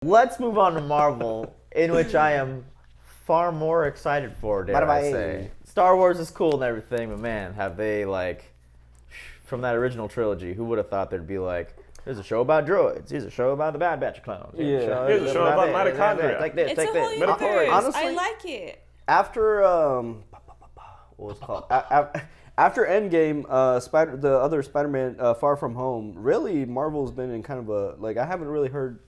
Let's move on to Marvel, in which I am far more excited for, dare I say. Star Wars is cool and everything, but man, have they, like, from that original trilogy, who would have thought there'd be, like, there's a show about droids, here's a show about the Bad Batch of Clones. Here's a show about mitochondria. Like this, It's like a whole this. universe. Honestly, I like it. After what was it called? After Endgame, the other Spider-Man, Far From Home, really Marvel's been in kind of a, like, I haven't really heard.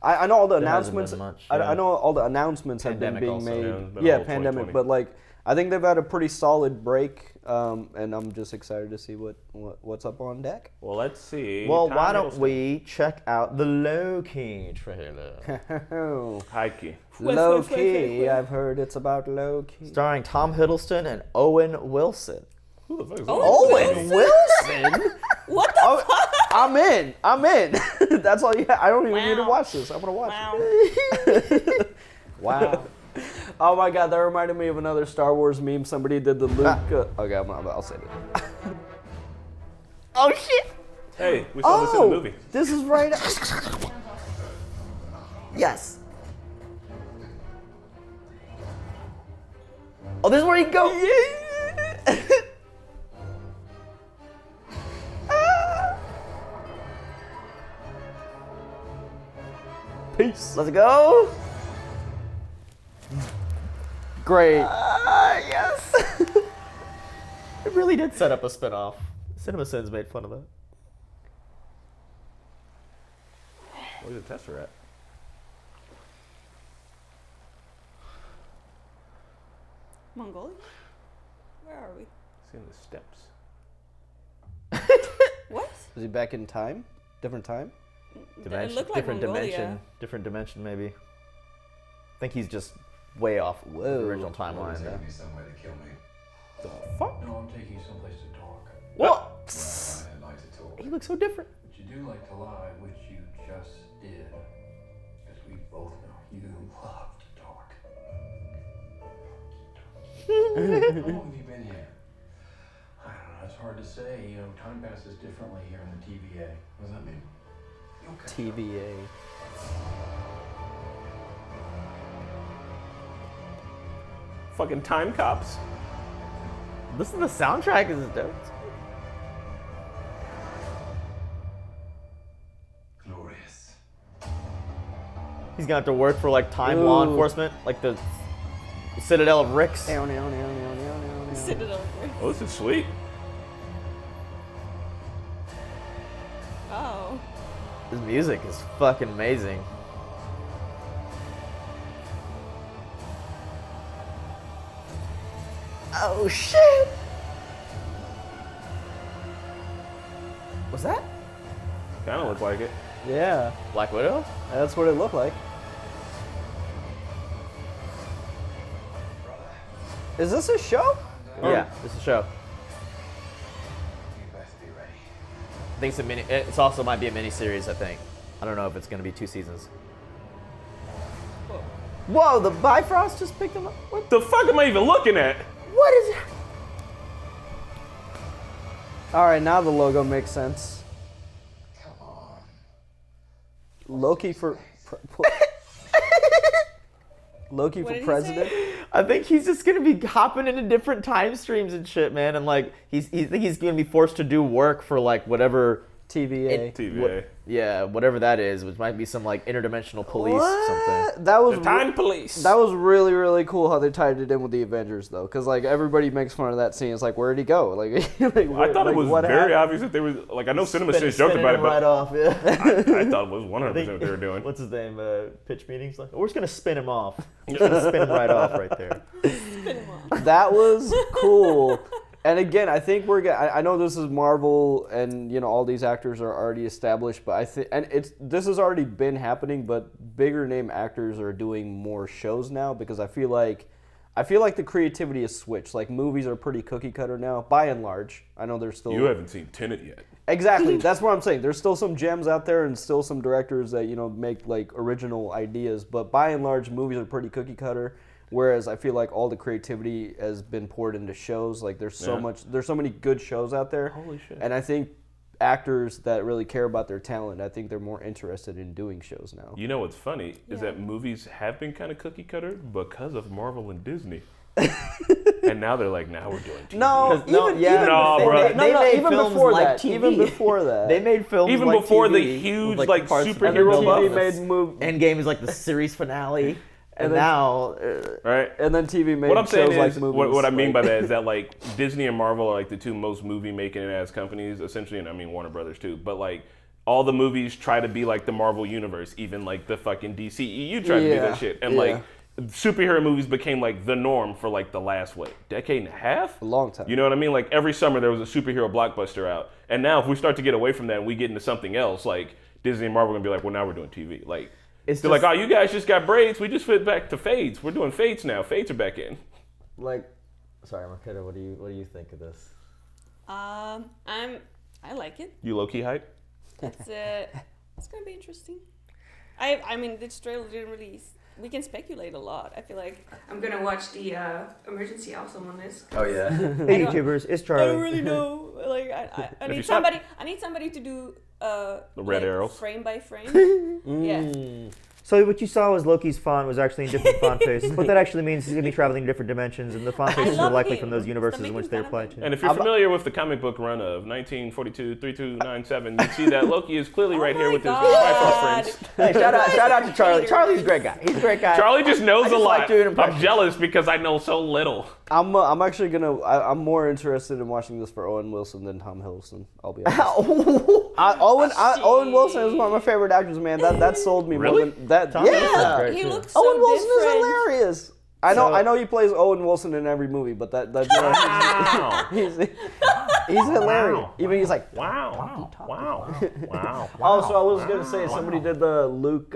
I know all the announcements. Much, I know all the announcements Pandemic have been being also, made. Yeah, pandemic. But like, I think they've had a pretty solid break, and I'm just excited to see what's up on deck. Well, let's see. Well, why don't we check out the Loki trailer? Heike. Loki, I've heard it's about Loki. Starring Tom Hiddleston and Owen Wilson. Who the fuck is Owen Wilson? What the fuck? I'm in. That's all you have. I don't even need to watch this. I'm going to watch it. Wow. Oh my god, that reminded me of another Star Wars meme. Somebody did the Luke. Okay, I'll say it. Oh shit! Hey, we saw this in the movie. This is right. Yes. Oh, this is where you go. Yeah. Peace. Let's go. Great. Yes. It really did set up a spinoff. CinemaSins made fun of that. Where's the tester at? Mongolia? Where are we? It's in the steps. What? Is he back in time? Different time? It looked like different Mongolia. dimension. Different dimension, maybe. I think he's just way off the original timeline. Taking me somewhere to kill me. The fuck? No, I'm taking you someplace to talk. What? Well, I like to talk. He looks so different. But you do like to lie, which you just did. Because we both know you love to talk. How long have you been here? I don't know, it's hard to say. You know, time passes differently here in the TVA. What does that mean? Okay. TVA. Fucking time cops. Listen, the soundtrack is dope. Glorious. He's gonna have to work for like time law enforcement, like the Citadel of Ricks. Citadel. Oh, this is sweet. Oh. His music is fucking amazing. Oh shit! Was that Kind of look like it. Yeah, Black Widow? that's what it looked like. Is this a show? Yeah, this is a show. You best be ready. I think it's a mini. It's also might be a mini series. I think. I don't know if it's gonna be 2 seasons. Whoa! The Bifrost just picked him up. What the fuck am I even looking at? What is it? All right, now the logo makes sense. Come on. Loki for Loki What for did he president. say? I think he's just gonna be hopping into different time streams and shit, man. And like, he's gonna be forced to do work for like whatever TVA. TVA. whatever that is, which might be some like interdimensional police something. That was The time police. That was really, really cool how they tied it in with the Avengers, though, because like everybody makes fun of that scene. It's like, where'd he go? Like, I thought it was very obvious that they were like. I know CinemaSins joked about it, but right off. Yeah. I thought it was 100% what they were doing. What's his name? Pitch meetings. Like, we're just gonna spin him off. We're just gonna spin him right off right there. That was cool. And again, I think I know this is Marvel, and you know all these actors are already established, but I think, and this has already been happening, but bigger name actors are doing more shows now because I feel like the creativity has switched. Like movies are pretty cookie cutter now, by and large. I know there's still You haven't seen Tenet yet. Exactly. That's what I'm saying. There's still some gems out there and still some directors that, you know, make like original ideas, but by and large movies are pretty cookie cutter. Whereas I feel like all the creativity has been poured into shows. Like there's so many good shows out there. Holy shit. And I think actors that really care about their talent. I think they're more interested in doing shows now. You know what's funny is that movies have been kind of cookie cutter because of Marvel and Disney. And now they're like, now we're doing TV. Even before that. They made films even like before TV, the huge with, like parts superhero of buff. Endgame is like the series finale. And now, right? And then TV made what I'm saying shows like is, movies. what I mean by that is that like Disney and Marvel are like the two most movie making ass companies, essentially, and I mean Warner Brothers too. But like all the movies try to be like the Marvel universe, even like the fucking DCEU tried to do that shit, and like superhero movies became like the norm for like the last decade and a half, a long time. You know what I mean? Like every summer there was a superhero blockbuster out, and now if we start to get away from that and we get into something else, like Disney and Marvel are gonna be like, well, now we're doing TV, like. They're like, oh, you guys just got braids. We just fit back to fades. We're doing fades now. Fades are back in. Like, sorry, Marquetta, what do you think of this? I like it. You low-key hype? It's gonna be interesting. I mean, this trailer didn't release. We can speculate a lot. I feel like I'm gonna watch the emergency awesome on this. Oh yeah. Hey YouTubers, it's Charlie. I don't really know. Like I need somebody. I need somebody to do the red arrows frame by frame. Yeah. So what you saw was Loki's font was actually in different font faces. What that actually means is he's going to be traveling in different dimensions, and the font faces are likely from those universes in which they apply to. And if you're familiar with the comic book run of 1942-3297, you see that Loki is clearly right here with his Bifrost friends. Hey, shout out to Charlie. Charlie's a great guy. He's a great guy. Charlie just knows a lot. Like I'm jealous because I know so little. I'm actually gonna. I'm more interested in watching this for Owen Wilson than Tom Hiddleston. I'll be honest. Owen Wilson is one of my favorite actors, man. That sold me Really? more than that. Tom Yeah, Hiddleston's He great, looks so Owen Wilson different. is hilarious. I know he plays Owen Wilson in every movie, but Wow. he's hilarious. Wow. Even he's like, Wow. So I was gonna say somebody did the Luke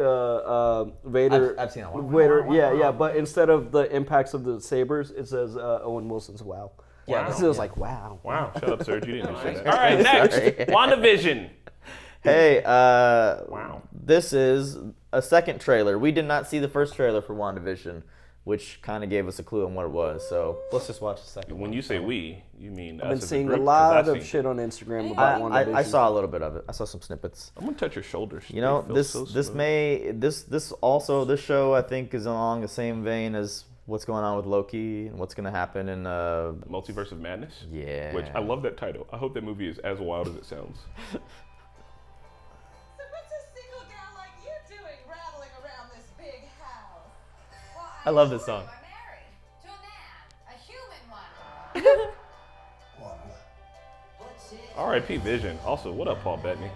Vader. I've seen that one. Vader, yeah. But instead of the impacts of the sabers, it says Owen Wilson's wow. Yeah, So it was like wow. Wow. Shut up, Serge. You didn't just say that. All right, next. WandaVision. Hey, Wow. this is a second trailer. We did not see the first trailer for WandaVision, which kind of gave us a clue on what it was. So let's just watch the second When one. you say we, you mean I've been us as a seeing a group? 'Cause lot I've of seen- shit on Instagram about WandaVision. I saw a little bit of it. I saw some snippets. I'm gonna touch your shoulders. You know, They feel this so this smooth. may this show I think is along the same vein as what's going on with Loki and what's going to happen in Multiverse of Madness. yeah. Which I love that title. I hope that movie is as wild as it sounds. So what's a single gal like you doing rattling around this big house? Well, I love this song. I'm married to a man, a human one. R.I.P. Vision. Also, what up, Paul Bettany?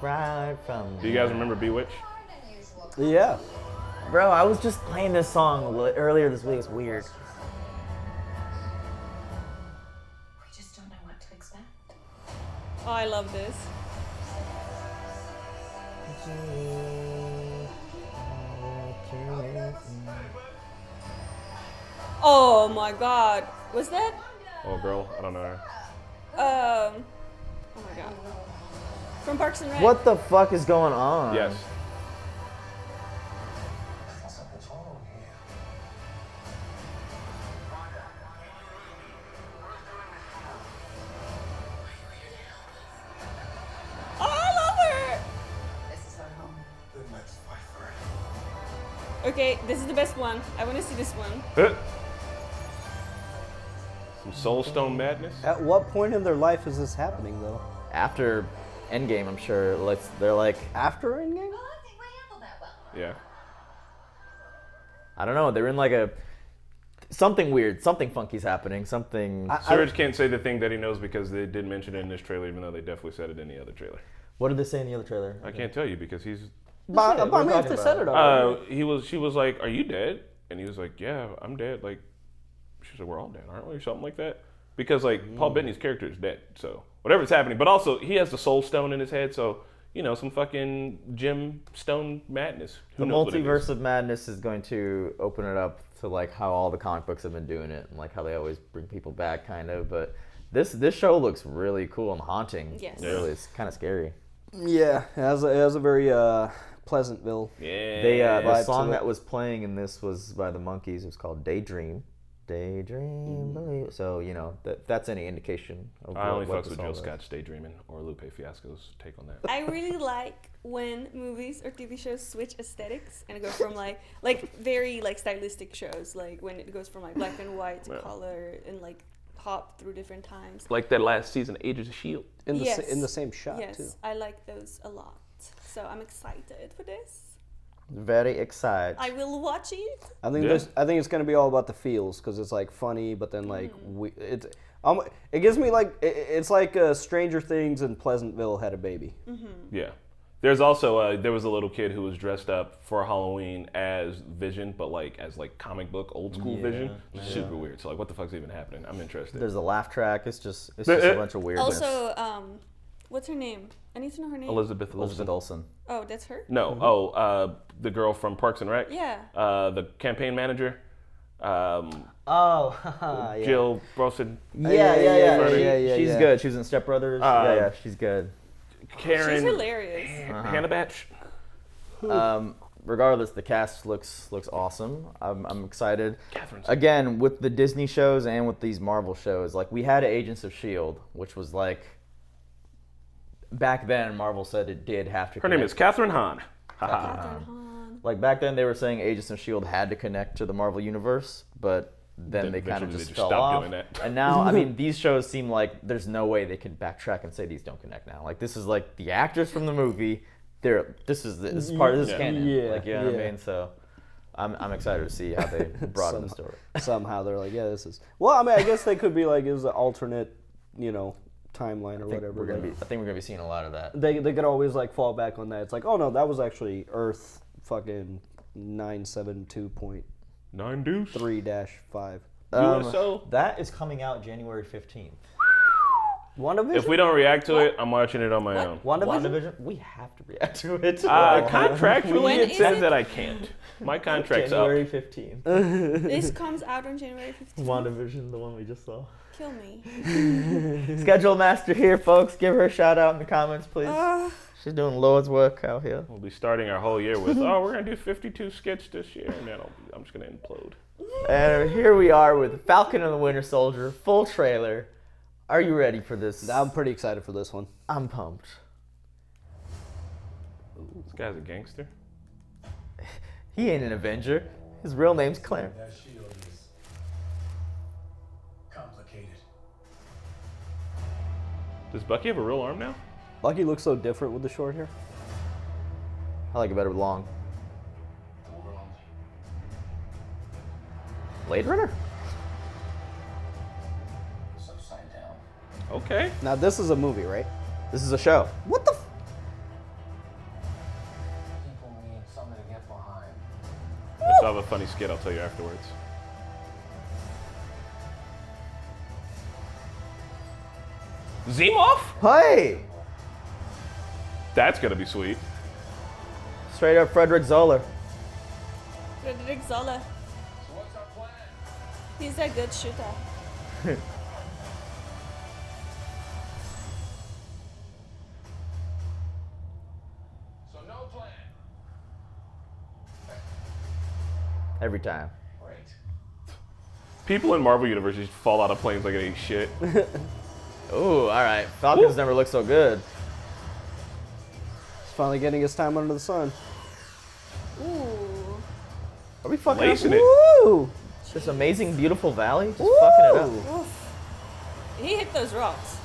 Right from Do you guys remember Bewitched? Yeah. Bro, I was just playing this song earlier this week. It's weird. We just don't know what to expect. Oh, I love this. Oh my God, was that? Oh, girl. I don't know. Oh my God. From Parks and Rec. What the fuck is going on? Yes. Something's wrong here. Oh, I love her. This is our home. Then let's fight for it. Okay, this is the best one. I want to see this one. Huh. Some Soul Stone madness. At what point in their life is this happening, though? After Endgame, I'm sure they're like, After Endgame? Well, I think we handled that well. Yeah. I don't know, they're in like a something weird, something funky's happening, something. Serge can't say the thing that he knows because they did mention it in this trailer, even though they definitely said it in the other trailer. What did they say in the other trailer? I can't tell you because he's. But What are you if talking they about? said it already. She was like, "Are you dead?" And he was like, "Yeah, I'm dead." Like, she said, "We're all dead, aren't we?" Or something like that. Because like Paul Bettany's character is dead, so whatever's happening. But also he has the Soul Stone in his head, so you know some fucking Jim Stone madness. Who The knows what it multiverse is? of madness is going to open it up to like how all the comic books have been doing it, and like how they always bring people back, kind of. But this show looks really cool and haunting. Yes. Really, it's kind of scary. Yeah, it has a very Pleasantville. Yeah. They the Vibe to song it. that was playing in this was by the Monkees. It was called Daydream. daydream, believe. So that's any indication of I only what fucks with this all Joe is. Scott's Daydreaming or Lupe Fiasco's take on that. I really like when movies or TV shows switch aesthetics and go from like very like stylistic shows, like when it goes from like black and white to color and like hop through different times. Like that last season, Agents of S.H.I.E.L.D. In the same shot Yes, too. I like those a lot. So I'm excited for this. Very excited. I will watch it. I think it's gonna be all about the feels because it's like funny, but then like it gives me like it's like Stranger Things and Pleasantville had a baby. Yeah. There's also there was a little kid who was dressed up for Halloween as Vision, but like as like comic book old school Vision. Super weird. So like, what the fuck's even happening? I'm interested. There's a laugh track. It's just a bunch of weirdness. Also, what's her name? I need to know her name. Elizabeth Olsen. Oh, that's her? No. The girl from Parks and Rec. Yeah. The campaign manager. Yeah. Jill Brosen. Yeah. She's good. She was in Step Brothers. Yeah, she's good. Karen. She's hilarious. Hannah Batch. Regardless, the cast looks awesome. I'm excited. Catherine's Again, with the Disney shows and with these Marvel shows, like we had Agents of S.H.I.E.L.D., which was like back then Marvel said it did have to. Her name is Catherine Hahn. Catherine Hahn. Like back then they were saying Agents of S.H.I.E.L.D. had to connect to the Marvel universe, but then they kind of eventually just they just fell stopped off. doing that. And now, I mean, these shows seem like there's no way they can backtrack and say these don't connect now. Like this is like the actors from the movie. This is part of this canon. Like you know what I mean? So I'm excited to see how they brought in the story. Somehow they're like, yeah, this is. Well, I mean, I guess they could be like, it was an alternate, timeline or whatever. I think we're gonna be seeing a lot of that. They could always like fall back on that. It's like, oh no, that was actually Earth fucking 972.3-5. 9-5. USO. That is coming out January 15th. WandaVision? If we don't react to it, I'm watching it on my own. WandaVision? We have to react to it. Contractually, When it is says it? that I can't. My contract's January up. 15th. This comes out on January 15th. WandaVision, the one we just saw. Kill me. Schedule master here, folks. Give her a shout out in the comments, please. She's doing Lord's work out here. We'll be starting our whole year with, we're going to do 52 skits this year, and then I'm just going to implode. And here we are with Falcon and the Winter Soldier, full trailer. Are you ready for this? I'm pretty excited for this one. I'm pumped. This guy's a gangster. He ain't an Avenger. His real name's Clarence. That shield is complicated. Does Bucky have a real arm now? Lucky looks so different with the short hair. I like it better with long. The world Blade Runner? is upside down. Okay. Now this is a movie, right? This is a show. What the? People need something to get behind. I still have a funny skit I'll tell you afterwards. Zemoff? Hey! That's going to be sweet. Straight up Frederick Zoller. Frederick Zoller. So what's our plan? He's a good shooter. So no plan. Every time. Great. People in Marvel Universe just fall out of planes like it ain't shit. Ooh, alright. Falcon's never looked so good. He's finally getting his time under the sun. Ooh. Are we fucking Lacing up? it. Woo! This amazing, beautiful valley? Just fucking it up. Oof. He hit those rocks.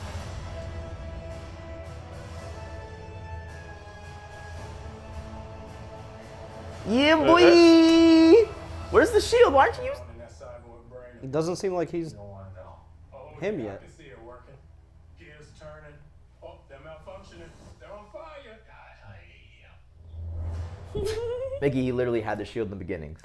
Yeah, boy! Where's the shield? Why aren't you using In that cyborg brain. It doesn't seem like he's You don't want to know. Oh, him yeah, yet. I can see it working. Gears turning. Oh, they're malfunctioning. They're on fire. God, I hate you. Mickey, he literally had the shield in the beginning.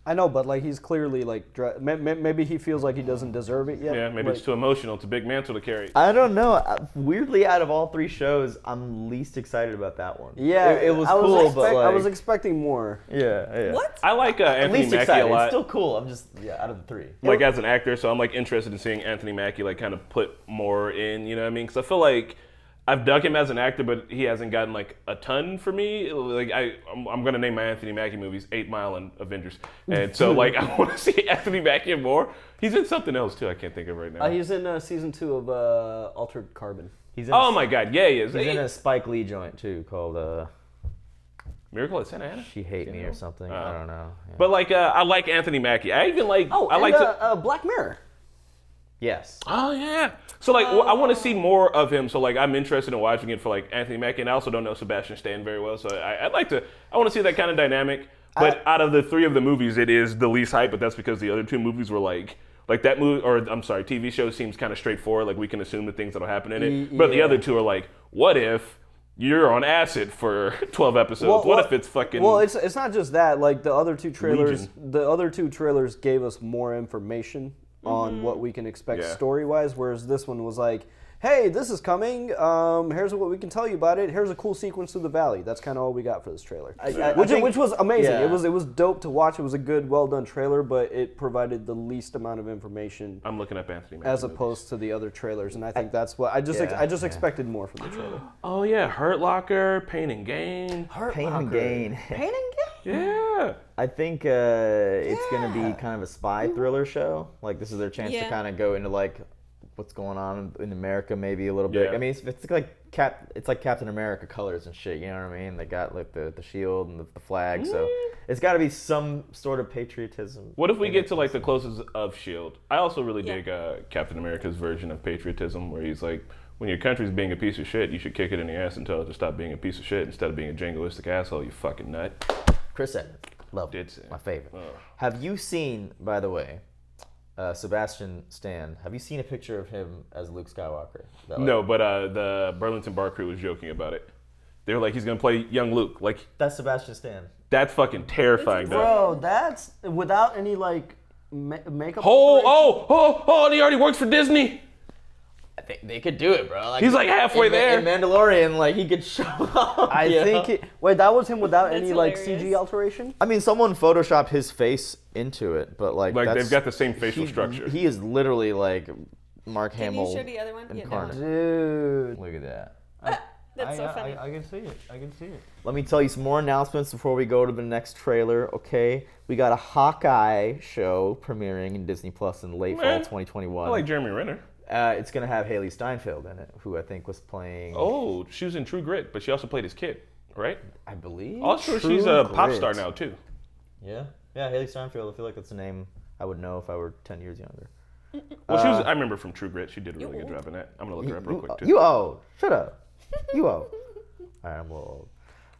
I know, but like he's clearly like maybe he feels like he doesn't deserve it yet. Yeah, maybe like, it's too emotional. It's a big mantle to carry. I don't know. Weirdly, out of all three shows, I'm least excited about that one. Yeah, It was I cool, but like... I was expecting more. Yeah. What? I like I'm Anthony least Mackie excited. a lot. It's still cool. I'm just, out of the three. Like as an actor, so I'm like interested in seeing Anthony Mackie like kind of put more in, you know what I mean? Because I feel like I've dug him as an actor, but he hasn't gotten like a ton for me. Like I'm gonna name my Anthony Mackie movies 8 Mile and Avengers, and so like I want to see Anthony Mackie more. He's in something else too. I can't think of right now. He's in season 2 of Altered Carbon. He's in Oh my God, yeah, he is. He's in a Spike Lee joint too called Miracle at Santa Ana. She Hate Me or something. I don't know. Yeah. But like I like Anthony Mackie. I even like. Oh, I and like Black Mirror. Yes. Oh yeah. So like I want to see more of him. So like I'm interested in watching it for like Anthony Mackie, and I also don't know Sebastian Stan very well. So I want to see that kind of dynamic. But out of the 3 of the movies, it is the least hype. But that's because the other 2 movies were like that movie, or I'm sorry, TV show seems kind of straightforward. Like we can assume the things that'll happen in it. But the other 2 are like, what if you're on acid for 12 episodes? What if it's fucking? Well, it's not just that. Like the other 2 trailers, Legion. the other 2 trailers gave us more information on what we can expect story-wise, whereas this one was like, hey, this is coming. Here's what we can tell you about it. Here's a cool sequence through the valley. That's kind of all we got for this trailer, which was amazing. Yeah. It was dope to watch. It was a good, well done trailer, but it provided the least amount of information I'm looking up Anthony Mackie as movies. opposed to the other trailers, and I think that's what I just expected more from the trailer. Oh yeah, Hurt Locker, Pain and Gain. Pain and Gain. Yeah. I think it's going to be kind of a spy thriller show. Like this is their chance to kind of go into like what's going on in America maybe a little bit. Yeah. I mean, it's like Captain America colors and shit, you know what I mean? They got like the shield and the flag, so it's got to be some sort of patriotism. What if we get to like the closest of S.H.I.E.L.D.? I also really dig Captain America's version of patriotism, where he's like, when your country's being a piece of shit, you should kick it in the ass and tell it to stop being a piece of shit instead of being a jingoistic asshole, you fucking nut. Chris Evans, love Did say. my favorite. Have you seen, by the way, Sebastian Stan? Have you seen a picture of him as Luke Skywalker? No, but the Burlington Bar Crew was joking about it. They were like, he's gonna play young Luke. Like that's Sebastian Stan. that's fucking terrifying, though. Bro, that's without any like makeup. Oh, and he already works for Disney. I think they could do it, bro. Like, He's like halfway there. In Mandalorian, like he could show up. I think wait, that was him without That's any like hilarious. CG alteration. I mean, someone photoshopped his face into it, but like They've got the same facial structure. He is literally like Mark Can Hamill you show the other one? Yeah, incarnate. Dude. Look at that. That's so funny. I can see it. I can see it. Let me tell you some more announcements before we go to the next trailer, okay? We got a Hawkeye show premiering in Disney Plus in late fall Man, 2021. I like Jeremy Renner. It's going to have Haley Steinfeld in it, who I think was playing... Oh, she was in True Grit, but she also played his kid, right? I believe. Also, True she's a pop Grit. star now, too. Yeah. Yeah, Haley Steinfeld. I feel like that's a name I would know if I were 10 years younger. Well, she was. I remember from True Grit. She did a really good job in that. I'm gonna look her up real quick too. You old. Shut up. You old. All right, I'm a little old.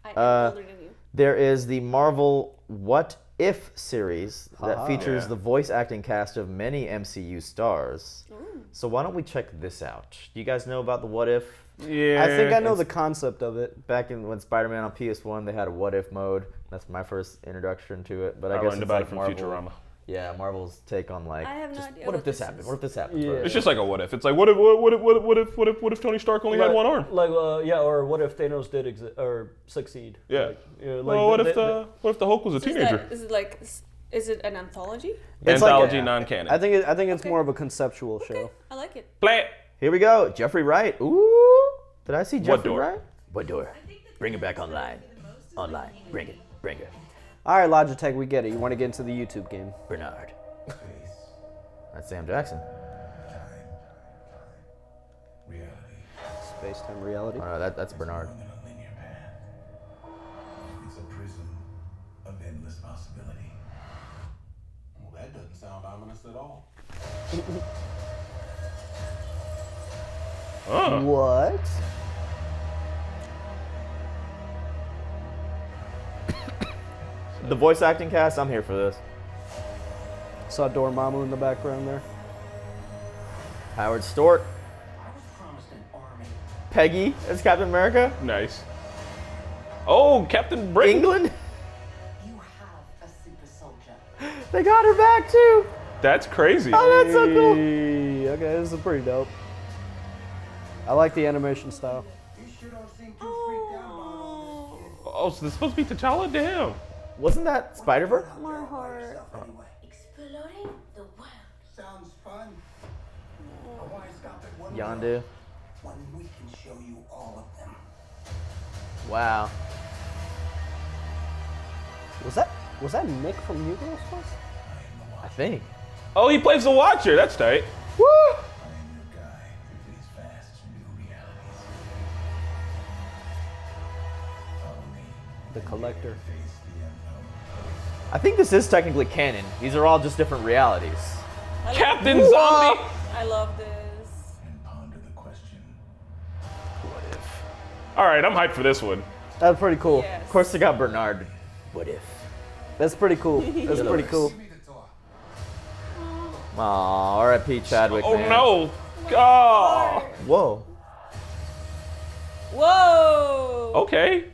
I'm older than you. There is the Marvel What If series that features Yeah. the voice acting cast of many MCU stars. So why don't we check this out? Do you guys know about the What If? Yeah. I think I know the concept of it. Back in when Spider-Man on PS1, they had a What If mode. That's my first introduction to it. But I, I guess learned it's about like it from Marvel. Futurama. Yeah, Marvel's take on like, I have no just, idea what if what this this happened? is. What if this happened? Yeah. It's just like a what if. It's like what if Tony Stark only had one arm? Like or what if Thanos did succeed? Yeah. Like, Well, what if the Hulk was a So teenager? is it an anthology? It's like Anthology, a- non-canon. I think it's Okay. more of a conceptual show. Okay, I like it. Play it. Here we go. Jeffrey Wright. Ooh. Did I see Jeffrey door? Wright? What door? Bring it back online. Online. Bring it. Bring it. All right, Logitech, we get it. You want to get into the YouTube game? Bernard. That's Sam Jackson. Reality. Space-time reality. Oh, no, that's Bernard. More than a linear path. It's a prism of endless possibility. Well, that doesn't sound ominous at all. What? The voice acting cast, I'm here for this. Saw Dormammu in the background there. Howard Stork. I was promised an army. Peggy as Captain America. Nice. Oh, Captain Britain. England. You have a super soldier. They got her back too. That's crazy. Oh, that's so cool. Hey, okay, this is pretty dope. I like the animation style. You sure don't seem too freaked out about all this, kid. Oh, so this is supposed to be T'Challa? Damn. Wasn't that Spider-Verse? More horror. Anyway, Exploring the world. sounds fun. But why stop at one Yondu. when we can show you all Wow. Was that Nick from New Girl Plus? I think. Oh, he plays the Watcher. That's tight. Woo! I am your guide through these vast new realities. Follow me. The Collector. Face the unknown. I think this is technically canon. These are all just different realities. Captain Zombie. I love this. And ponder the question. What if? All right, I'm hyped for this one. That's pretty cool. Yes. Of course, they got Bernard. What if? That's pretty cool. That's pretty cool. Aw, R.I.P. Chadwick. Oh man. no! Oh. Whoa. Whoa. Okay.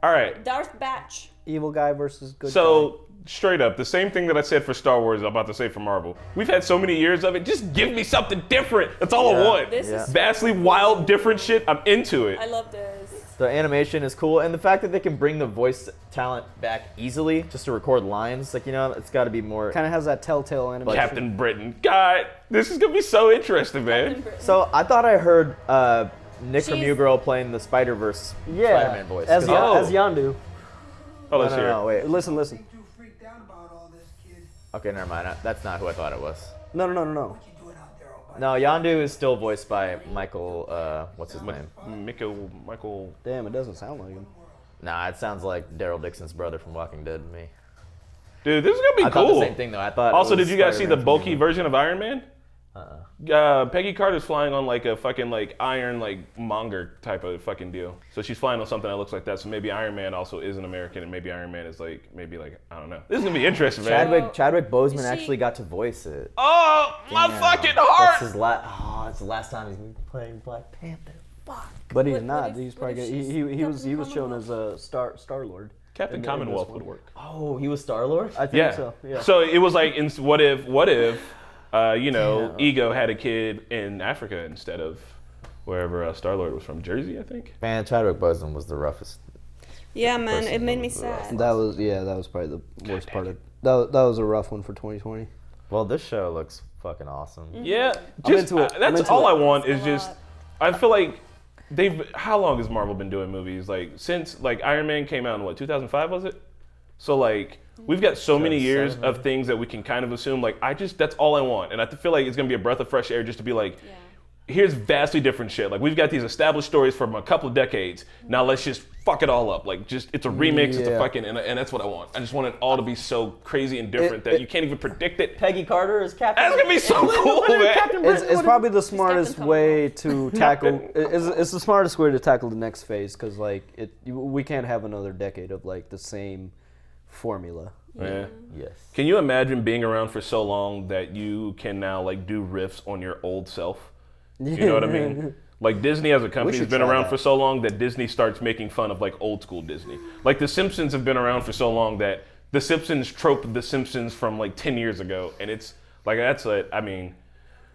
All right. Darth Batch. Evil guy versus good guy. So straight up, the same thing that I said for Star Wars, I'm about to say for Marvel. We've had so many years of it. Just give me something different. That's all I want. This is Vastly wild, different shit. I'm into it. I love this. The animation is cool, and the fact that they can bring the voice talent back easily just to record lines, like, you know, it's got to be more. Kind of has that telltale animation. Captain Britain. God, this is gonna be so interesting, man. So I thought I heard Nick from She's- New Girl playing the Spider-Verse Yeah, Spider-Man voice. as Oh. Yondu. Oh, no, let's hear it. no, wait. Listen. Too freaked out about all this, kid. Okay, never mind. That's not who I thought it was. No. What you doing out there all by No, Yondu is still voiced by Michael. What's his name? Michael. Damn, it doesn't sound like him. Nah, it sounds like Daryl Dixon's brother from Walking Dead to me. Dude, this is gonna be I cool. thought the same thing though. I thought. Also, it was did you guys see the Spider-Man from bulky New version of Iron Man? Uh-uh. Peggy Carter's flying on like a fucking like iron like monger type of fucking deal. So she's flying on something that looks like that. So maybe Iron Man also is an American, and maybe Iron Man is like maybe like I don't know. This is gonna be interesting, man. Chadwick Boseman Is she- actually got to voice it. Oh, my Damn. fucking That's heart! his it's the last time he's gonna be playing Black Panther. Fuck. But he's What not. if- He's what probably if gonna, she's he was Captain shown as Commonwealth? a Star Lord. Captain Commonwealth would work. Oh, he was Star-Lord? I think Yeah. so. Yeah. So it was like, in what if, you know, Ego had a kid in Africa instead of wherever Star-Lord was from, Jersey, I think. Man, Chadwick Boseman was the roughest. Yeah, man, Person it made me was the rough sad. That was probably the worst part of that was a rough one for 2020. Well, this show looks fucking awesome. Yeah, I'm just, into it. I'm that's into all it. I want It's is a just, lot. I feel like how long has Marvel been doing movies? Like, since, like, Iron Man came out in, what, 2005, was it? So, like, we've got so many years 2007, of things that we can kind of assume, like, that's all I want. And I feel like it's going to be a breath of fresh air just to be like, Yeah. here's vastly different shit. Like, we've got these established stories from a couple of decades. Now let's just fuck it all up. Like, just, it's a remix, it's a Yeah. fucking, and that's what I want. I just want it all to be so crazy and different that you can't even predict it. Peggy Carter is Captain. That's gonna be so cool, man. It's probably the smartest Captain way to tackle. It's the smartest way to tackle the next phase because we can't have another decade of like the same formula. Yeah. Yes. Can you imagine being around for so long that you can now like do riffs on your old self? You know what I mean? Like Disney as a company has should been try around that. for so long that Disney starts making fun of like old school Disney. Like The Simpsons have been around for so long that The Simpsons trope The Simpsons from like 10 years ago. And it's like, that's like, I mean,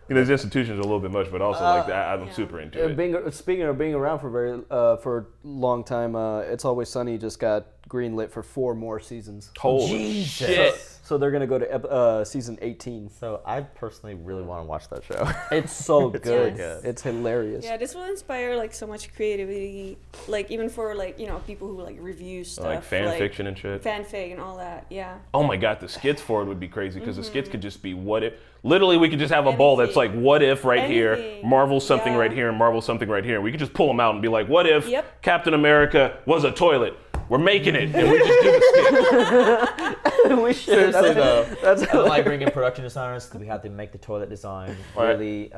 you know, these institutions are a little bit much, but also like that, I'm super into it. Speaking of being around for a long time, It's Always Sunny just got greenlit for 4 more seasons. Holy shit. So they're gonna go to season 18. So I personally really want to watch that show. It's so It's good. really good. It's hilarious. Yeah, this will inspire like so much creativity, like even for like people who like review stuff, Like fan fiction and shit. fanfic and all that. Yeah. Oh my god, the skits for it would be crazy because the skits could just be what if. Literally, we could just have a bowl that's like what if right here, Anything. Marvel something Yeah. right here, and Marvel something right here. And we could just pull them out and be like, what if Yep. Captain America was a toilet? We're making it, and we just do the skit. We should. Seriously though, That's I don't like bringing production designers because we have to make the toilet design Right. really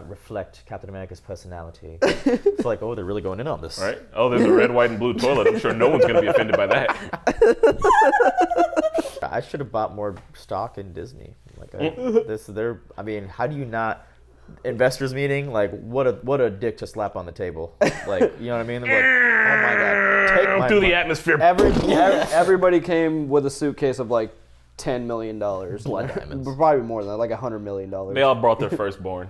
reflect Captain America's personality. It's like, oh, they're really going in on this. Right? Oh, there's a red, white, and blue toilet. I'm sure no one's gonna be offended by that. I should have bought more stock in Disney. Like I mean, how do you not? Investors meeting, like what a dick to slap on the table. Like, you know what I mean? They're like, oh my god, take my Through the money. atmosphere. Everybody came with a suitcase of like $10 million. Blood diamonds. Probably more than that, like $100 million. They all brought their firstborn.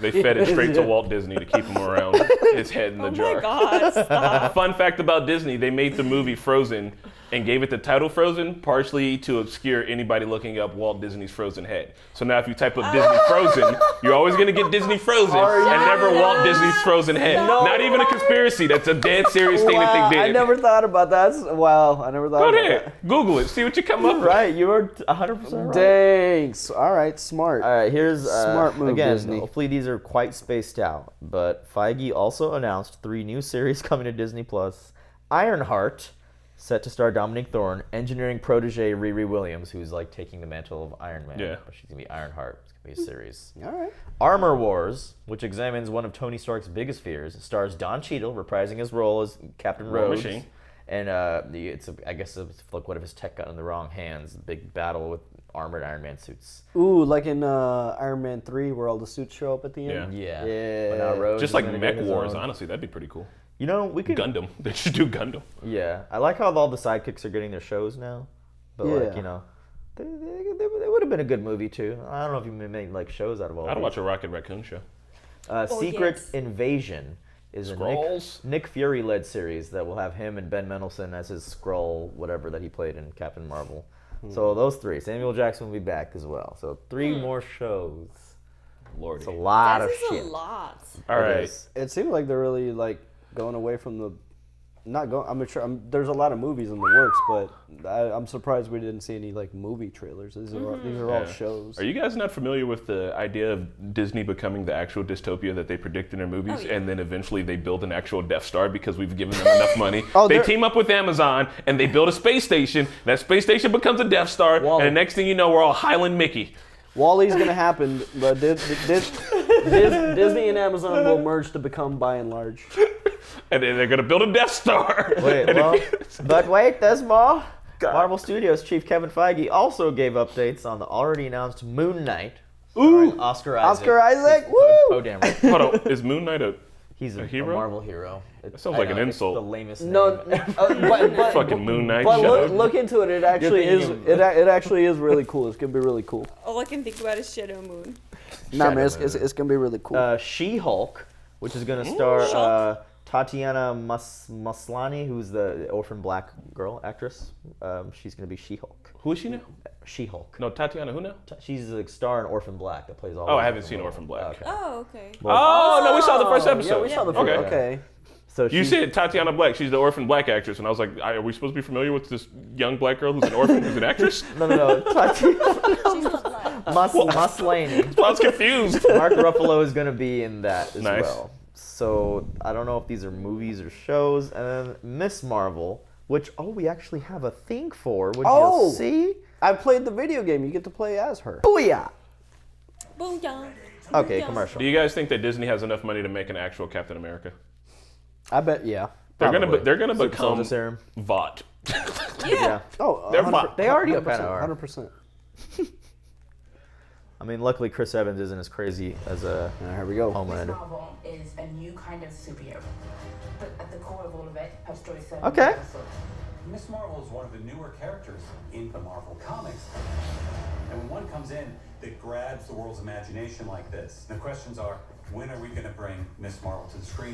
They fed it straight to Walt Disney to keep him around his head in the Oh jar. my God! Stop. Fun fact about Disney, they made the movie Frozen and gave it the title Frozen, partially to obscure anybody looking up Walt Disney's Frozen head. So now if you type up Disney Frozen, you're always going to get Disney Frozen and never Walt Disney's Frozen head. No. Not even a conspiracy. That's a dead serious thing that they did. I never thought about that. Wow, I never thought Go about ahead. that. Google it. See what you come up with. Right, you were 100% right. Thanks. All right, smart. All right, here's Smart move, again. Disney. Hopefully these are quite spaced out, but Feige also announced 3 new series coming to Disney Plus. Ironheart, set to star Dominic Thorne, engineering protege Riri Williams, who's like taking the mantle of Iron Man. Yeah. But she's gonna be Ironheart. It's gonna be a series. All right. Armor Wars, which examines one of Tony Stark's biggest fears, stars Don Cheadle reprising his role as Captain War Rhodes. Machine. And I guess it's like what if his tech got in the wrong hands? Big battle with armored Iron Man suits. Ooh, like in Iron Man 3 where all the suits show up at the end? Yeah. Yeah. But now Rhodes Just is like gonna Mech get his Wars, own. honestly, that'd be pretty cool. You know, we could. Gundam. They should do Gundam. Yeah, I like how all the sidekicks are getting their shows now. But Yeah. like, you know, they would have been a good movie too. I don't know if you made like shows out of all. I'd these. watch a Rocket Raccoon show. Secret yes. Invasion is Skrulls? a Nick Fury led series that will have him and Ben Mendelsohn as his Skrull, whatever that he played in Captain Marvel. So those 3. Samuel Jackson will be back as well. So 3 more shows. Lordy. It's a lot That of is shit. a lot. All It right. is. It seems like they're really like going away from the. Not going. I'm sure. There's a lot of movies in the works, but I'm surprised we didn't see any like movie trailers. These are all Yeah. shows. Are you guys not familiar with the idea of Disney becoming the actual dystopia that they predict in their movies, yeah. and then eventually they build an actual Death Star because we've given them enough money? Oh, they they're- team up with Amazon and they build a space station. That space station becomes a Death Star, and the next thing you know, we're all Highland Mickey. Wally's gonna happen, but Disney and Amazon will merge to become By and Large. And then they're gonna build a Death Star. Wait, well, but wait, there's more. Marvel Studios chief Kevin Feige also gave updates on the already announced Moon Knight. starring Oscar Isaac. Oscar Isaac, Who's woo! Poe Dameron. Hold on, is Moon Knight a He's a hero? Marvel hero. That sounds like an insult. It's the lamest No, name. but fucking Moon Knight? But Shut up. look into it. It actually You're is. thinking It actually is really cool. It's gonna be really cool. All I can think about is Shadow Moon. Nah, man, Shadow it's gonna be really cool. She-Hulk, which is going to star Tatiana Maslany, who's the orphan black girl actress. She's going to be She-Hulk. Who is she now? She-Hulk. No, Tatiana, who now? She's a star in Orphan Black that plays all. Oh, the I haven't different seen roles. Orphan Black. Okay. Oh, okay. Oh, no, we saw the first episode. Yeah, we saw the Okay. first. Okay. So You she's- said Tatiana Black. She's the orphan black actress, and I was like, are we supposed to be familiar with this young black girl who's an orphan, who's an actress? No. Tatiana She's not black. Maslany. I was confused. Mark Ruffalo is going to be in that as Nice. well. So I don't know if these are movies or shows. And then Miss Marvel, which we actually have a thing for. Would you see? I played the video game. You get to play as her. Booyah! Booyah. Okay, Booyah. commercial. Do you guys think that Disney has enough money to make an actual Captain America? I bet. Yeah. They're Probably. gonna Super become Soldier Serum. Vought. Yeah. Oh, They're 100%, They already kind of are. 100%. I mean, luckily Chris Evans isn't as crazy as a Here we go. Homelander. Marvel is a new kind of superhero. But at the core of all of it, her story so Okay. universal. Miss Marvel is one of the newer characters in the Marvel comics. And when one comes in that grabs the world's imagination like this, the questions are, when are we going to bring Miss Marvel to the screen?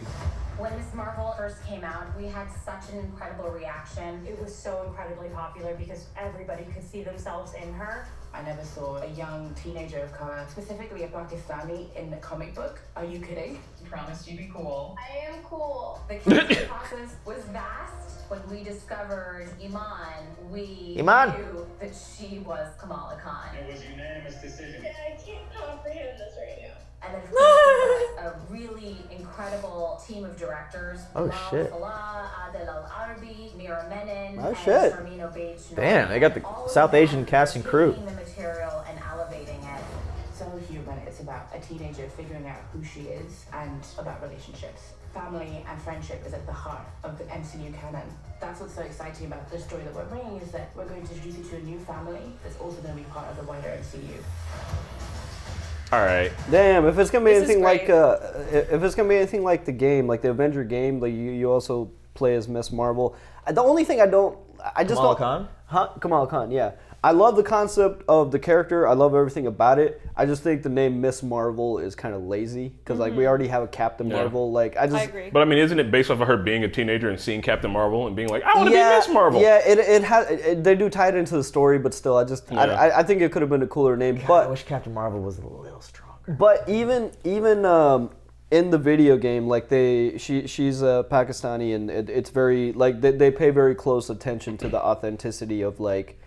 When Miss Marvel first came out, we had such an incredible reaction. It was so incredibly popular because everybody could see themselves in her. I never saw a young teenager of color, specifically a Pakistani, in the comic book. Are you kidding? Promised you'd be cool. I am cool. The casting process was vast. When we discovered Iman, we Iman. knew that she was Kamala Khan. It was a unanimous decision. I can't comprehend this right now. And then of course, we got a really incredible team of directors. Oh, Bilal shit. Salah, Adel Al-Arbi, Mira Menon, Oh, and shit. Sharmeen Obaid. Damn, they got the All of South them Asian cast and crew. taking the material and elevating it. So human. It's about a teenager figuring out who she is and about relationships. Family and friendship is at the heart of the MCU canon. That's what's so exciting about the story that we're bringing, is that we're going to introduce you to a new family that's also going to be part of the wider MCU. All right. Damn, if it's gonna be This is anything like great. if it's gonna be anything like the game, like the Avenger game, like you also play as Miss Marvel. The only thing I just Kamala don't. Khan? Huh? Kamala Khan, yeah. I love the concept of the character. I love everything about it. I just think the name Miss Marvel is kind of lazy because like we already have a Captain Marvel. Like I agree. But I mean, isn't it based off of her being a teenager and seeing Captain Marvel and being like, I want to be Miss Marvel? Yeah, they do tie it into the story, but still, I think it could have been a cooler name. God, but I wish Captain Marvel was a little stronger. But even in the video game, like she's Pakistani, and it's very like they pay very close attention to the authenticity of like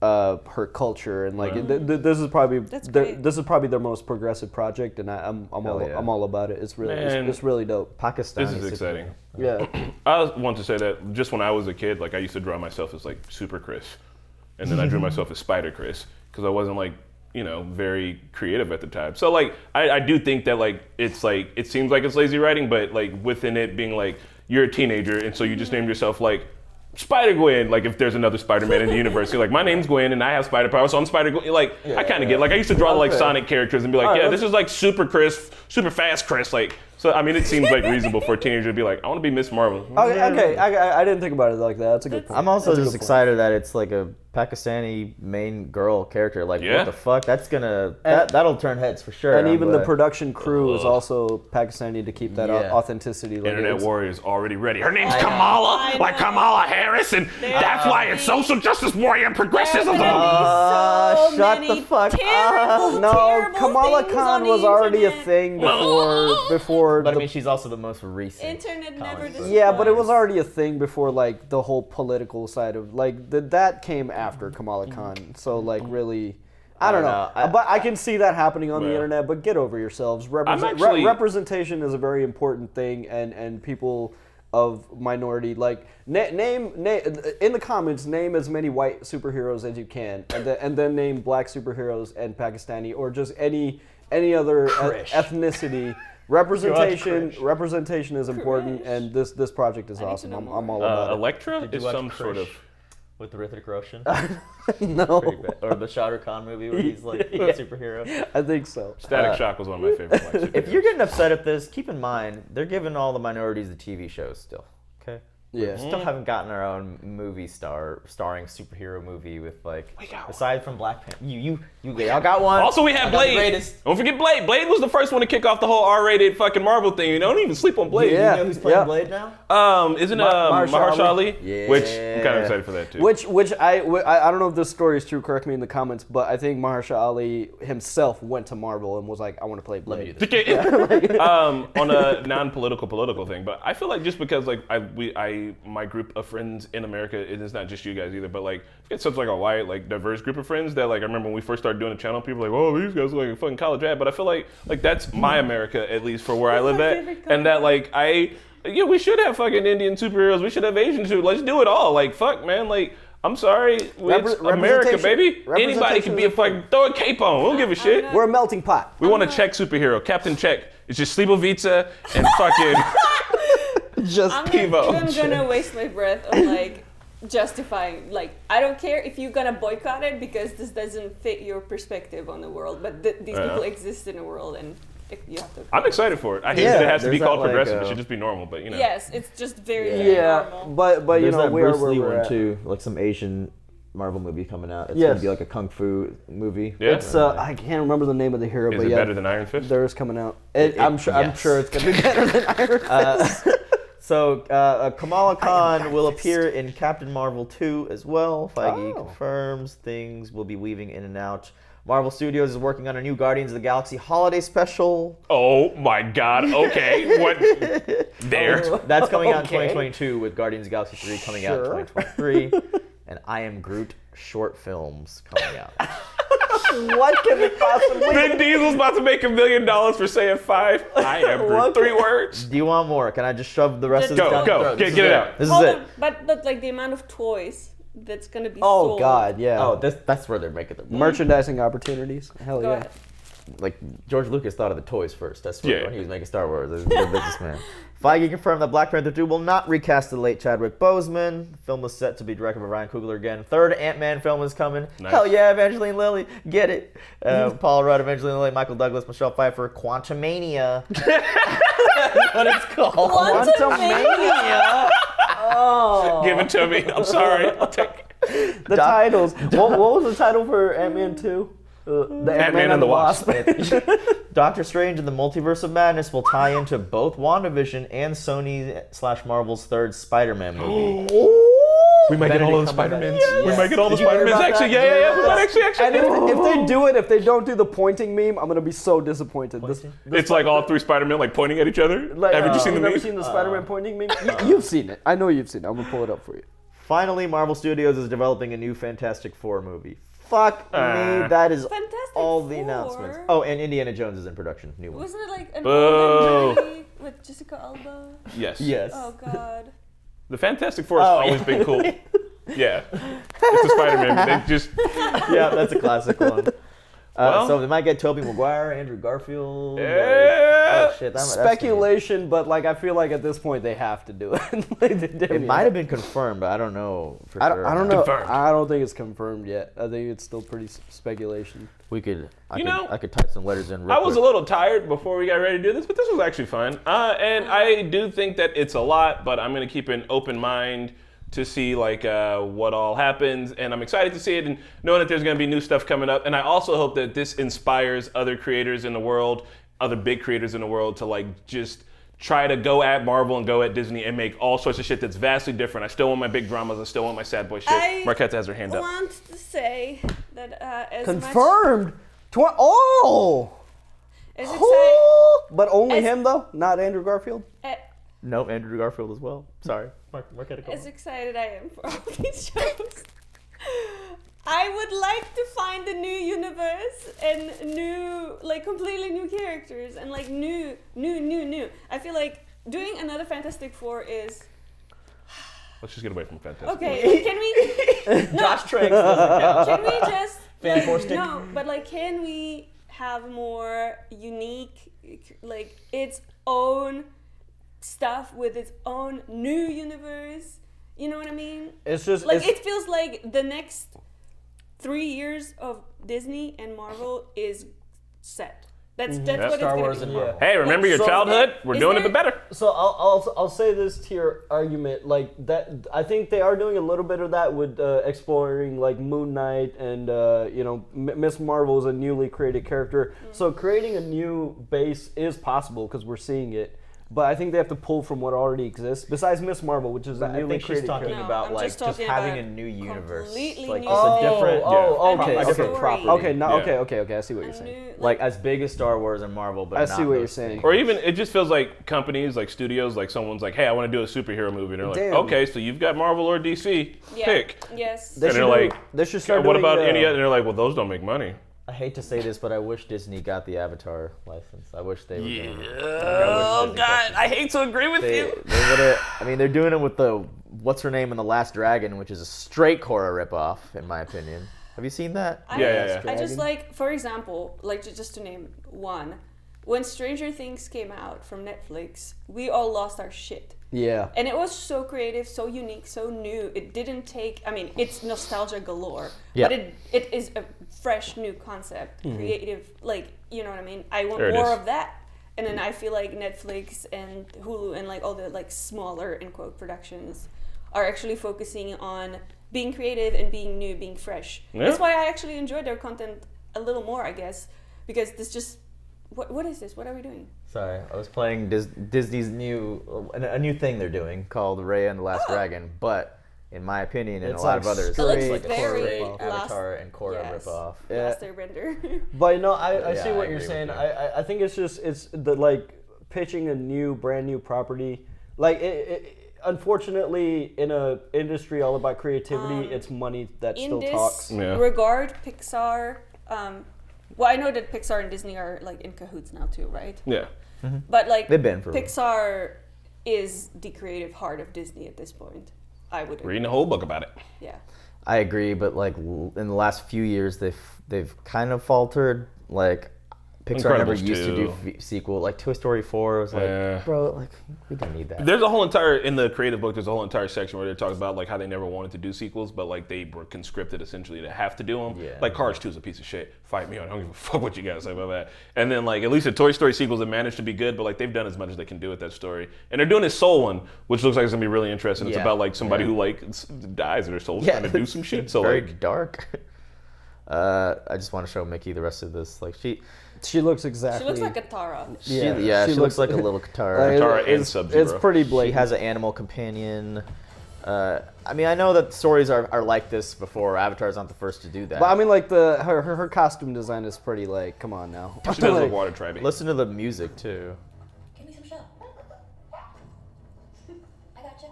her culture, and like this is probably their most progressive project, and I'm all about it. It's really it's really dope. Pakistan. This is exciting. Yeah. I want to say that just when I was a kid, like I used to draw myself as like Super Chris, and then I drew myself as Spider Chris because I wasn't like very creative at the time. So like I do think that like it seems like it's lazy writing, but like within it being like you're a teenager and so you just named yourself like Spider-Gwen, like if there's another Spider-Man in the universe, you're like, my name's Gwen and I have spider power, so I'm Spider-Gwen. Like, I kind of get, like, I used to draw like Sonic characters and be like, this is like Super Chris, super fast Chris, like, so I mean, it seems like reasonable for a teenager to be like, I want to be Miss Marvel. Okay, I didn't think about it like that. That's a good point. I'm also just excited that it's like a Pakistani main girl character. Like, what the fuck? That's gonna that'll turn heads for sure. And even the production crew is also Pakistani to keep that authenticity. Like Internet Warrior is already ready. Her name's Kamala, like Kamala Harris, and that's why it's social justice warrior and progressivism. Shut the fuck up. No, Kamala Khan was already a thing before. But I mean, she's also the most recent. Internet never disappoints. Yeah, but it was already a thing before, like the whole political side of like that came after Kamala Khan. So like really, I don't know. But I can see that happening on the internet. But get over yourselves. Representation is a very important thing, and people of minority like name in the comments, name as many white superheroes as you can, and then name black superheroes and Pakistani or just any other ethnicity. Representation is important, and this project is awesome. I'm all about it. Elektra is some sort of with Hrithik Roshan. No, or the Shah Rukh Khan movie where he's like a superhero. I think so. Static Shock was one of my favorite black superheroes. If you're getting upset at this, keep in mind they're giving all the minorities the TV shows still. Okay. Yeah. We still haven't gotten our own movie starring superhero movie with like aside from Black Panther. Y'all got one. Also, we have Blade. Don't forget Blade. Blade was the first one to kick off the whole R-rated fucking Marvel thing. You don't even sleep on Blade. Yeah. You know who's playing Blade now? Isn't Mahershala Ali? Yeah. Which I'm kind of excited for that too. Which I don't know if this story is true. Correct me in the comments, but I think Mahershala Ali himself went to Marvel and was like, I want to play Blade. On a non-political thing, but I feel like just because like my group of friends in America, and it's not just you guys either, but like it's such like a wide, like diverse group of friends that like I remember when we first started doing the channel, people were like, oh, these guys look like a fucking college grad, but I feel like that's my America, at least for where I live at, and that like we should have fucking Indian superheroes, we should have Asian superheroes, let's do it all, like fuck man, like I'm sorry, it's America, baby. Anybody can be a fucking, throw a cape on, we don't give a shit. We're a melting pot. We want a Czech superhero, Captain Czech. It's just Slivovica and fucking I'm gonna waste my breath on like justifying, like I don't care if you're gonna boycott it because this doesn't fit your perspective on the world, but these people exist in the world and you have to. I'm excited for it. I hate that it has to be called progressive. It should just be normal, but Yes, it's just very normal. But you there's know that we are Bruce where Lee we're one at. too, like some Asian Marvel movie coming out. It's gonna be like a kung fu movie. Yeah. It's I can't remember the name of the hero, Is but it better than Iron Fist? There's coming out. I'm sure it's gonna be better than Iron Fist. So Kamala Khan will appear in Captain Marvel 2 as well. Feige confirms things will be weaving in and out. Marvel Studios is working on a new Guardians of the Galaxy holiday special. Oh my God! Okay, what? There. That's coming out in 2022 with Guardians of the Galaxy 3 coming out in 2023, and I Am Groot short films coming out. What can it possibly? Vin Diesel's about to make $1 million for saying 5. I am Groot. 3 words. Do you want more? Can I just shove the rest of this down? Go. Get it out. This is it. But like the amount of toys that's gonna be Oh sold. God, yeah. Oh, that's where they're making their money. Merchandising opportunities. Hell Go yeah. ahead. Like George Lucas thought of the toys first. That's when he was making Star Wars. He's a businessman. Feige confirmed that Black Panther 2 will not recast the late Chadwick Boseman. The film was set to be directed by Ryan Coogler again. Third Ant-Man film is coming. Nice. Hell yeah, Evangeline Lilly, get it. Paul Rudd, Evangeline Lilly, Michael Douglas, Michelle Pfeiffer, Quantumania. What it's called? Quantumania. Oh. Give it to me. I'm sorry. I'll take it. The titles. What was the title for Ant-Man 2? The Ant-Man and the Wasp. Doctor Strange and the Multiverse of Madness will tie into both WandaVision and Sony/Marvel's third Spider-Man movie. We might get all of the Benedict Spider-Mans. Cumberbatch. We might get all the Did you hear Spider-Mans. about Actually, that? yeah. We might actually. And if they do it, if they don't do the pointing meme, I'm gonna be so disappointed. It's like all three Spider-Men like pointing at each other. Like, Have you seen the you've never meme? seen the Spider-Man pointing meme? You've seen it. I know you've seen it. I'm gonna pull it up for you. Finally, Marvel Studios is developing a new Fantastic Four movie. Fuck me, that is Fantastic all the Four? announcements. Oh, and Indiana Jones is in production. New one. Wasn't it like an Boo. old movie with Jessica Alba? Yes. Yes. Oh God. The Fantastic Four has always been cool. Yeah. It's a Spider-Man. They just. Yeah, that's a classic one. Well- So they might get Tobey Maguire, Andrew Garfield. Yeah. Oh shit, that's Speculation, but like I feel like at this point they have to do it. Like, they did It might have been confirmed, but I don't know for sure. I don't know. Confirmed. I don't think it's confirmed yet. I think it's still pretty speculation. We could. know- I could type some letters in. Real I was a quick. little tired before we got ready to do this, but this was actually fun. And I do think that it's a lot, but I'm going to keep an open mind to see like what all happens, and I'm excited to see it and knowing that there's going to be new stuff coming up. And I also hope that this inspires other creators in the world, other big creators in the world, to like just try to go at Marvel and go at Disney and make all sorts of shit that's vastly different. I still want my big dramas. I still want my sad boy shit. Marquette has her hand I up. want to say that as Confirmed. Oh. As excited. But only As- him though, not Andrew Garfield. Nope, Andrew Garfield as well. Sorry, Marquette. As excited I am for all these shows, I would like to find a new universe and new, like completely new characters and like new. I feel like doing another Fantastic Four is Let's just get away from Fantastic. okay. Can we? No. Josh Trank doesn't count. Can we just Fan Force stick? no? But like, can we have more unique, like its own stuff with its own new universe? You know what I mean? It's just Like it feels like the next 3 years of Disney and Marvel is set. That's what it's Star gonna Wars be. and Marvel. Hey, remember your So- childhood? We're Is doing it there- the better. So I'll say this to your argument, like that. I think they are doing a little bit of that with exploring like Moon Knight and Miss Marvel is a newly created character. So creating a new base is possible because we're seeing it. But I think they have to pull from what already exists. Besides Miss Marvel, which is a I newly think she's created talking character. No, about I'm like just just talking having about a new universe, completely like new just a different, okay, a different story. property. Okay, now Yeah. okay. I see what you're A saying. new, like as big as Star Wars and Marvel, but I not see what you're those saying. things. Or even it just feels like companies, like studios, like someone's like, hey, I want to do a superhero movie. And they're like, Damn. okay, so you've got Marvel or DC. yeah. Pick. Yes. They And should they're like, they should start what doing, about any other? And they're like, well, those don't make money. I hate to say this, but I wish Disney got the Avatar license. I wish they were doing it. Oh, God. I hate to agree with They you. would have. I mean, they're doing it with the what's her name in The Last Dragon, which is a straight Korra ripoff, in my opinion. Have you seen that? Yeah. I just like, for example, like just to name one, when Stranger Things came out from Netflix, we all lost our shit. Yeah. And it was so creative, so unique, so new. It didn't take, I mean, it's nostalgia galore, Yeah. but it is a fresh new concept, creative, like, you know what I mean? I want There it more is. of that. And then I feel like Netflix and Hulu and like all the like smaller, in quote, productions are actually focusing on being creative and being new, being fresh. Yeah. That's why I actually enjoy their content a little more, I guess, because this just, what is this? What are we doing? Sorry, I was playing Disney's a new thing they're doing called Raya and the Last Dragon, but in my opinion, and It's a lot like of others, It looks it's like a very straight last- Avatar and Korra yes. ripoff. Yeah. Last Airbender. But no, I Yeah, see I what you're agree with saying. you. I think it's the like pitching a brand new property. Like unfortunately, in a industry all about creativity, it's money that In still this talks. Yeah. regard, Pixar, well, I know that Pixar and Disney are like in cahoots now too, right? Yeah. But like They've been for a while. Pixar is the creative heart of Disney at this point. I would agree. Reading a whole book about it. Yeah. I agree, but like in the last few years, they've kind of faltered. Like Pixar never Incredibles used to do 2. sequel. Like Toy Story 4 was like, bro, like we don't need that. There's a whole entire, in the creative book, there's a whole entire section where they talk about like how they never wanted to do sequels, but like they were conscripted essentially to have to do them. Yeah. Like Cars 2 is a piece of shit. Fight me on it. I don't give a fuck what you guys say about that. And then like at least the Toy Story sequels have managed to be good, but like they've done as much as they can do with that story. And they're doing this Soul one, which looks like it's gonna be really interesting. It's Yeah. about like somebody Yeah. who like dies and their soul's trying to do some shit. So very like dark. I just want to show Mickey the rest of this. Like She looks exactly. She looks like a Tara. she looks like a little Katara. Katara and it's, Sub-Zero. it's pretty She blatant. has an animal companion. I mean, I know that stories are like this before. Avatar's not the first to do that. But I mean, like her costume design is pretty like. Come on now. she does look water tribey. Listen to the music too. Give me some shell. I got you.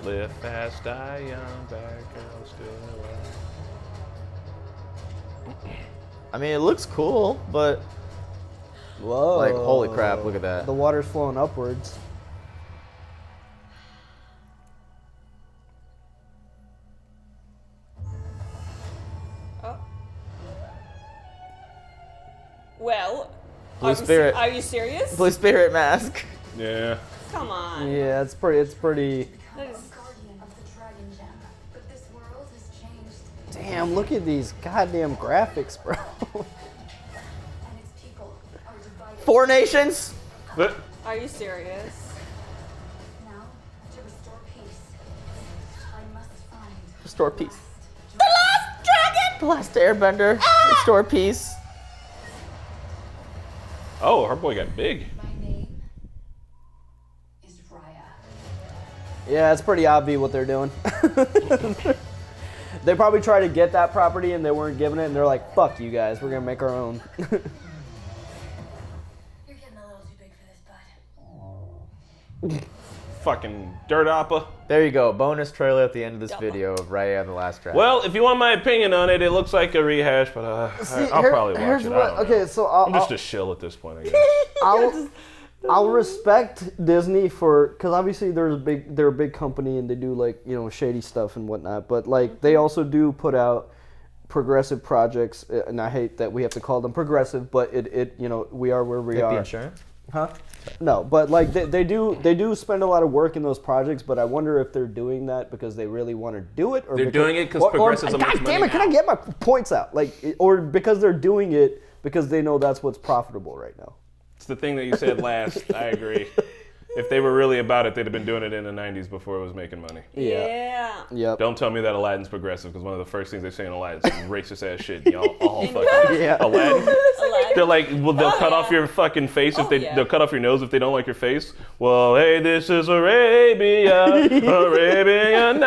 Live fast, die young, bad girl still alive. I mean, it looks cool, but Whoa. like, holy crap! Look at that. The water's flowing upwards. Oh. Well, Blue Spirit. Are you serious? Blue Spirit mask. Yeah. Come on. Yeah, it's pretty. It's pretty. That is- Guardian of the Dragon Gem. But this world has changed, Damn! Look at these goddamn graphics, bro. and its people are divided. 4 nations. But Are you serious? Now, to restore peace, I must find Restore peace. the Dragon. The last Airbender. Restore peace. oh, her boy got big. My name is Raya. Yeah, it's pretty obvious what they're doing. They probably tried to get that property and they weren't giving it, and they're like, "Fuck you guys, we're gonna make our own." You're getting a little too big for this, bud. Fucking dirt oppa. There you go. Bonus trailer at the end of this Dumb. video of Raya and the Last Dragon. Well, if you want my opinion on it, it looks like a rehash, but I'll probably watch here's it. what- I don't know. okay, so I'm just a shill at this point, I guess. I'll respect Disney for, because obviously they're a big company and they do like, you know, shady stuff and whatnot, but like they also do put out progressive projects, and I hate that we have to call them progressive, but it you know, we are where we Like are. the insurance. Huh? No, but like they do spend a lot of work in those projects, but I wonder if they're doing that because they really want to do it, or They're doing it 'cause or- progressives will make God damn money it! Can I now. get my points out? Like, or because they're doing it because they know that's what's profitable right now. It's the thing that you said last. I agree. If they were really about it, they'd have been doing it in the 90s before it was making money. Yeah. Yep. Don't tell me that Aladdin's progressive, because one of the first things they say in Aladdin is racist ass shit. Y'all all fucking Yeah. Aladdin. Aladdin. They're like, well, they'll cut off yeah. your fucking face if Oh, they yeah. they'll cut off your nose if they don't like your face. Well, hey, this is Arabia, Arabian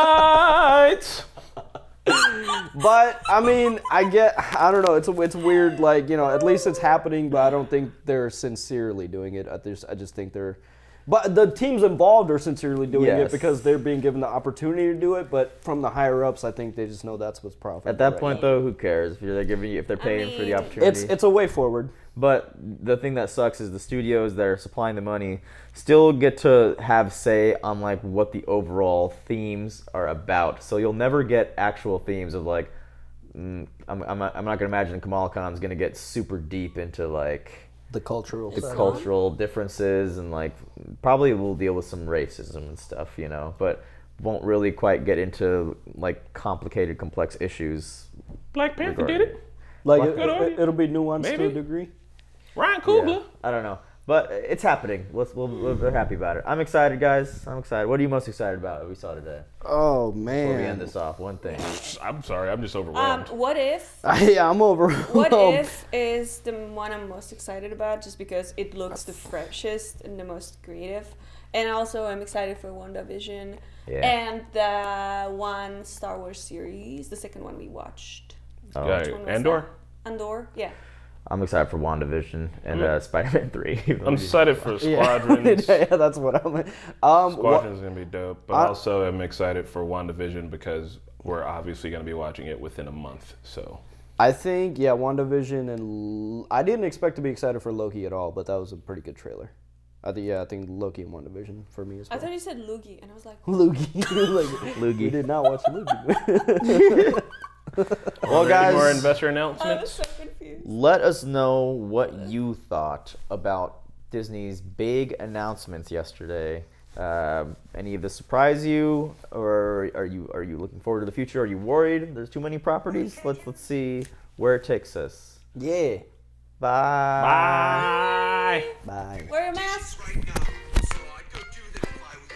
Nights. But I mean, I don't know. It's weird. Like, you know, at least it's happening, but I don't think they're sincerely doing it. I just think they're. But the teams involved are sincerely doing it Yes. because they're being given the opportunity to do it. But from the higher ups, I think they just know that's what's profitable. At that right point, now. though, who cares if they're giving you, if they're paying for the mean, opportunity? it's a way forward. But the thing that sucks is the studios that are supplying the money still get to have say on like what the overall themes are about. So you'll never get actual themes of like, I'm not gonna imagine Kamala Khan's gonna get super deep into like The cultural. the side. cultural differences and like probably will deal with some racism and stuff, you know, but won't really quite get into like complicated, complex issues. Black Panther Regarding did it. Like Good on you. it'll be nuanced to a Maybe. degree. Ryan Yeah, Coogler. I don't know, but it's happening. We're happy about it. I'm excited, guys. I'm excited. What are you most excited about that we saw today? Oh Before we end man. this off, one thing. I'm sorry, I'm just overwhelmed. What if? Yeah, I'm overwhelmed. What if is the one I'm most excited about, just because it looks the freshest and the most creative, and also I'm excited for WandaVision and the one Star Wars series, the second one we watched. Oh, Yeah, Which one was Andor. that? Andor, yeah. I'm excited for WandaVision and Spider-Man 3. I'm excited for Squadrons. Yeah, that's what I'm. Squadrons is gonna be dope, but also I'm excited for WandaVision because we're obviously gonna be watching it within a month. So I think WandaVision and I didn't expect to be excited for Loki at all, but that was a pretty good trailer. I think Loki and WandaVision for me as I well. thought you said Loki, and I was like, Loki, like, Loogie. we did not watch Loki. Well, Any guys, more investor I was announcements? so confused. let us know what you thought about Disney's big announcements yesterday. Any of this surprise you, or are you looking forward to the future? Are you worried there's too many properties? Let's see where it takes us. Yeah. Bye. Bye. Bye. Wear a mask. Right now, so I'd go do that if I was.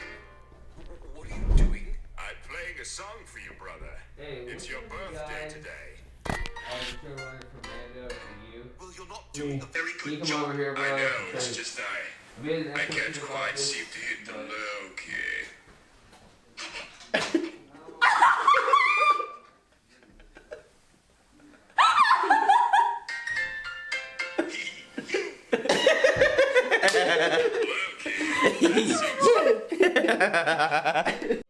What are you doing? I'm playing a song for you, brother. Hey, It's your birthday today. Well, you're not doing a very Can you good come job. over here, bro? I know, Because it's just I made an can't excellent quite office, seem to hit the but- low key. Loki. That seems